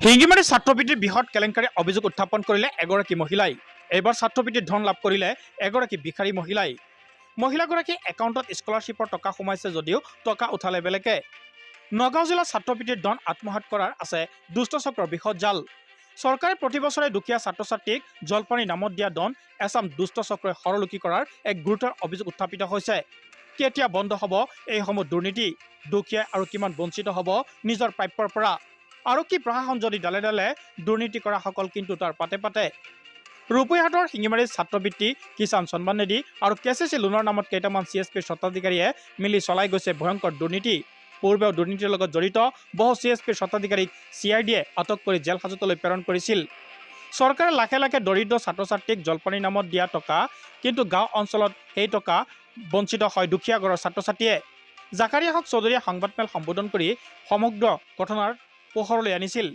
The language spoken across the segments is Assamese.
হিংগিমাৰী ছাত্ৰবৃত্তিৰ বৃহৎ কেলেংকাৰী অভিযোগ উত্থাপন কৰিলে এগৰাকী মহিলাই। এইবাৰ ছাত্ৰবৃত্তিৰ ধন লাভ কৰিলে এগৰাকী ভিখাৰী মহিলাই। মহিলাগৰাকীৰ একাউণ্টত স্কলাৰশ্বিপৰ টকা সোমাইছে যদিও টকা উঠালে বেলেগে। নগাঁও জিলাৰ ছাত্ৰবৃত্তিৰ ধন আত্মসাৎ কৰাৰ আছে দুষ্ট চক্ৰৰ বৃহৎ জাল। চৰকাৰে প্ৰতি বছৰে দুখীয়া ছাত্ৰ ছাত্ৰীক জলপানী নামত দিয়া ধন এচাম দুষ্ট চক্ৰই সৰলুকি কৰাৰ এক গুৰুতৰ অভিযোগ উত্থাপিত হৈছে। কেতিয়া বন্ধ হ'ব এইসমূহ দুৰ্নীতি? দুখীয়া আৰু কিমান বঞ্চিত হ'ব নিজৰ প্ৰাপ্যৰ পৰা? আৰক্ষী প্ৰশাসন যদি ডালে ডালে দুৰ্নীতি কৰাসকল কিন্তু তাৰ পাতে পাতে। ৰূপৈহাটৰ শিঙিমাৰীৰ ছাত্ৰবৃত্তি কিষাণ সন্মান নিধি আৰু কেচিচি লোনৰ নামত কেইটামান CSPৰ স্বত্বাধিকাৰীয়ে মিলি চলাই গৈছে ভয়ংকৰ দুৰ্নীতি। পূৰ্বেও দুৰ্নীতিৰ লগত জড়িত বহু CSPৰ স্বত্বাধিকাৰীক CIDয়ে আটক কৰি জেল হাজতলৈ প্ৰেৰণ কৰিছিল। চৰকাৰে লাখে লাখে দৰিদ্ৰ ছাত্ৰ ছাত্ৰীক জলপানীৰ নামত দিয়া টকা, কিন্তু গাঁও অঞ্চলত সেই টকা বঞ্চিত হয় দুখীয়া ঘৰৰ ছাত্ৰ ছাত্ৰীয়ে। জাকাৰিয়া হক চৌধুৰীয়ে সংবাদমেল সম্বোধন কৰি সমগ্ৰ ঘটনাৰ পোহৰলৈ আনিছিল।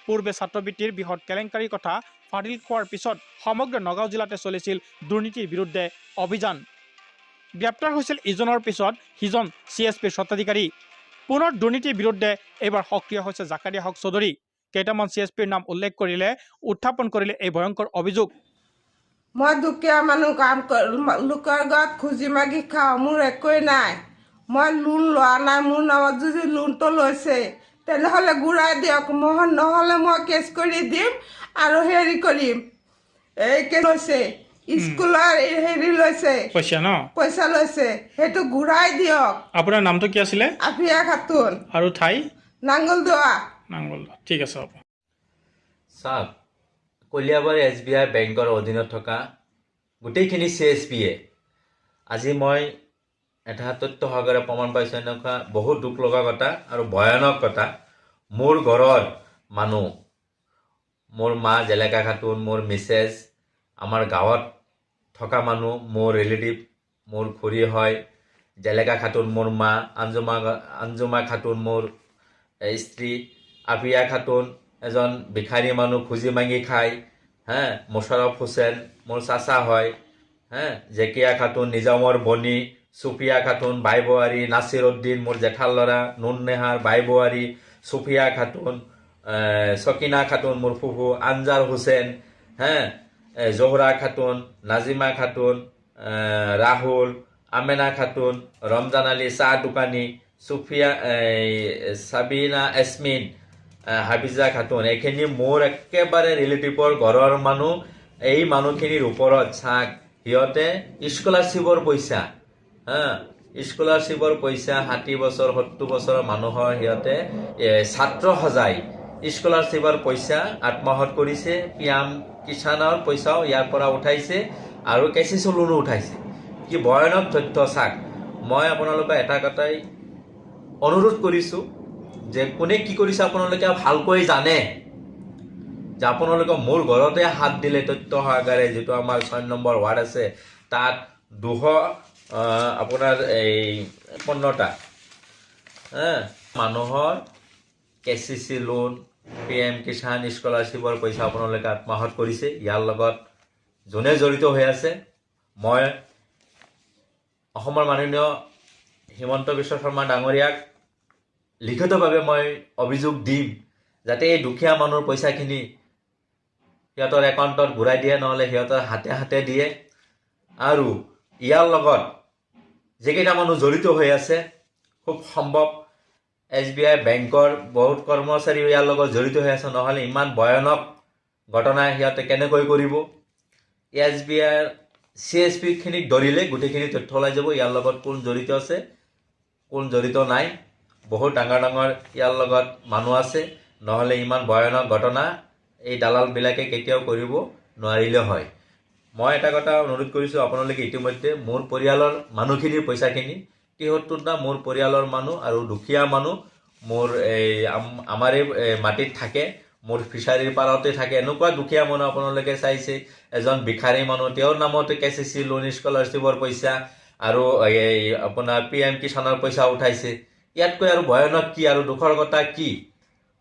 পূৰ্বে ছাত্ৰবৃত্তিৰ বৃহৎ কেলেংকাৰীৰ কথা ফাদিল খোৱাৰ পিছত সমগ্ৰ নগাঁও জিলাতে চলিছিল দুৰ্নীতিৰ বিৰুদ্ধে অভিযান। গ্ৰেপ্তাৰ হৈছিল ইজনৰ পিছত সিজন CSPৰ স্বত্বাধিকাৰী। পুনৰ দুৰ্নীতিৰ বিৰুদ্ধে এইবাৰ সক্ৰিয় হৈছে জাকাৰিয়া হক চৌধুৰী। কেইটামান CSPৰ নাম উল্লেখ কৰিলে উত্থাপন কৰিলে এই ভয়ংকৰ অভিযোগ। মই দুখীয়া মানুহ, কাম লোকৰ ঘৰত খুজি মাগি খাওঁ, মোৰ একোৱেই নাই। মই লোন লোৱা নাই। মোৰ নামত যদি লোনটো লৈছে তেনেহ'লে ঘূৰাই দিয়ক, নহ'লে মই কেছ কৰি দিম আৰু হেৰি কৰিম। এই কে লৈছে স্কুলৰ হেৰি লৈছে, পইচা লৈছে, সেইটো ঘূৰাই দিয়ক। আপোনাৰ নামটো কি আছিলে? আফিয়া খাতুন, আৰু ঠাই? নাঙ্গলদোৱা। ঠিক আছে হ'ব। চাওক, কলিয়াবাৰী SBI বেংকৰ অধীনত থকা গোটেইখিনি CSPয়ে আজি মই এটা তথ্য সহকাৰে প্ৰমাণ পাইছোঁ এনেকুৱা বহুত দুখ লগা কথা আৰু ভয়ানক কথা। মোৰ ঘৰৰ মানুহ, মোৰ মা জেলেকা খাতুন, মোৰ মিছেছ, আমাৰ গাঁৱত থকা মানুহ, মোৰ ৰিলেটিভ, মোৰ খুৰী হয় জেলেকা খাতুন, মোৰ মা আঞ্জুমা খাতুন, মোৰ স্ত্ৰী আফিয়া খাতুন, এজন ভিখাৰী মানুহ খুজি মাগি খায়। মোছাৰফ হুছেইন মোৰ চাচা হয়। জেকিয়া খাতুন, নিজামৰ বনি, চুফিয়া খাতুন বাই বোৱাৰী, নাছিৰ উদ্দিন মোৰ জেঠাৰ ল'ৰা, নুন নেহাৰ বাই বোৱাৰী, চুফিয়া খাতুন, চকিনা খাতুন মোৰ ফুফু, আনজাৰ হুছেইন, জোহৰা খাতুন, নাজিমা খাতুন, ৰাহুল, আমেনা খাতুন, ৰমজান আলী চাহ দোকানী, চুফিয়া, চাবিনা এছমিন, হাফিজা খাতুন, এইখিনি মোৰ একেবাৰে ৰিলেটিভৰ ঘৰৰ মানুহ। এই মানুহখিনিৰ ওপৰত চাক, সিহঁতে স্কলাৰশ্বিপৰ পইচা, স্কলাৰশ্বিপৰ পইচা 60 বছৰ 70 বছৰৰ মানুহৰ সিহঁতে ছাত্ৰ সজাই স্কলাৰশ্বিপৰ পইচা আত্মসাৎ কৰিছে। PM কিষাণৰ পইচাও ইয়াৰ পৰা উঠাইছে আৰু কেচিচি লোনো উঠাইছে। কি ভয়ানক তথ্য চাক। মই আপোনালোকক এটা কথাই অনুৰোধ কৰিছোঁ যে কোনে কি কৰিছে আপোনালোকে ভালকৈ জানে, যে আপোনালোকে মোৰ ঘৰতে হাত দিলে তথ্য সহকাৰে, যিটো আমাৰ 6 নম্বৰ ৱাৰ্ড আছে তাত 200 আপোনাৰ 15টা মানুহৰ কেচিচি লোন, PM কিষাণ স্কলাৰশ্বিপৰ পইচা আপোনালোকে আত্মসাৎ কৰিছে। ইয়াৰ লগত যোনে জড়িত হৈ আছে, মই অসমৰ মাননীয় হিমন্ত বিশ্ব শৰ্মা ডাঙৰীয়াক লিখিতভাৱে মই অভিযোগ দিম, যাতে এই দুখীয়া মানুহৰ পইচাখিনি সিহঁতৰ একাউণ্টত ঘূৰাই দিয়ে, নহ'লে সিহঁতৰ হাতে হাতে দিয়ে। আৰু ইয়াৰ লগত যিকেইটা মানুহ জড়িত হৈ আছে, খুব সম্ভৱ SBI বেংকৰ বহুত কৰ্মচাৰী ইয়াৰ লগত জড়িত হৈ আছে, নহ'লে ইমান ভয়ানক ঘটনা সিহঁতে কেনেকৈ কৰিব। SBI CSPখিনিক ধৰিলে গোটেইখিনি তথ্য ওলাই যাব, ইয়াৰ লগত কোন জড়িত আছে কোন জড়িত নাই। বহুত ডাঙৰ ডাঙৰ ইয়াৰ লগত মানুহ আছে, নহ'লে ইমান ভয়ানক ঘটনা এই দালালবিলাকে কেতিয়াও কৰিব নোৱাৰিলে হয়। মই এটা কথা অনুৰোধ কৰিছোঁ, আপোনালোকে ইতিমধ্যে মোৰ পৰিয়ালৰ মানুহখিনিৰ পইচাখিনি 73টা মোৰ পৰিয়ালৰ মানুহ আৰু দুখীয়া মানুহ মোৰ আমাৰ এই মাটিত থাকে, মোৰ ফিচাৰীৰ পাৰতে থাকে, এনেকুৱা দুখীয়া মানুহ আপোনালোকে চাইছে। এজন ভিখাৰী মানুহ, তেওঁৰ নামতে কেচিচি লোন, স্কলাৰশ্বিপৰ পইচা আৰু আপোনাৰ PM কিষাণৰ পইচা উঠাইছে। ইয়াতকৈ আৰু ভয়ানক কি আৰু দুখৰ কথা কি?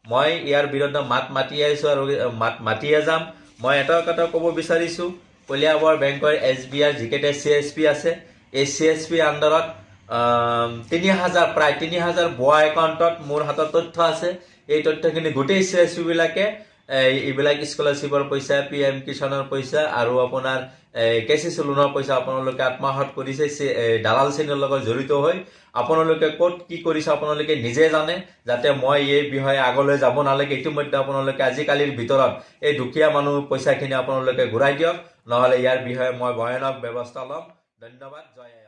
মই ইয়াৰ বিৰুদ্ধে মাত মাতি আহিছোঁ আৰু মাত মাতিয়ে যাম। মই এটা কথা ক'ব বিচাৰিছোঁ, কলিয়াবৰ বেংকৰ SBI যিকেইটা CSP আছে, এই CSP আণ্ডাৰত 3000 প্ৰায় 3000 ভুৱা একাউণ্টত মোৰ হাতত তথ্য আছে। এই তথ্যখিনি গোটেই CSP বিলাকে এইবিলাক স্কলাৰশ্বিপৰ পইচা, PM কিষাণৰ পইচা আৰু আপোনাৰ KCC লোনৰ পইচা আপোনালোকে আত্মসাৎ কৰিছে দালাল শ্ৰেণীৰ লগত জড়িত হৈ। আপোনালোকে ক'ত কি কৰিছে আপোনালোকে নিজে জানে, যাতে মই এই বিষয়ে আগলৈ যাব নালাগে। ইতিমধ্যে আপোনালোকে আজিকালিৰ ভিতৰত এই দুখীয়া মানুহ পইচাখিনি আপোনালোকে ঘূৰাই দিয়ক, নহ'লে ইয়াৰ বিষয়ে মই ভয়ানক ব্যৱস্থা ল'ম। ধন্যবাদ। জয় আই অসম।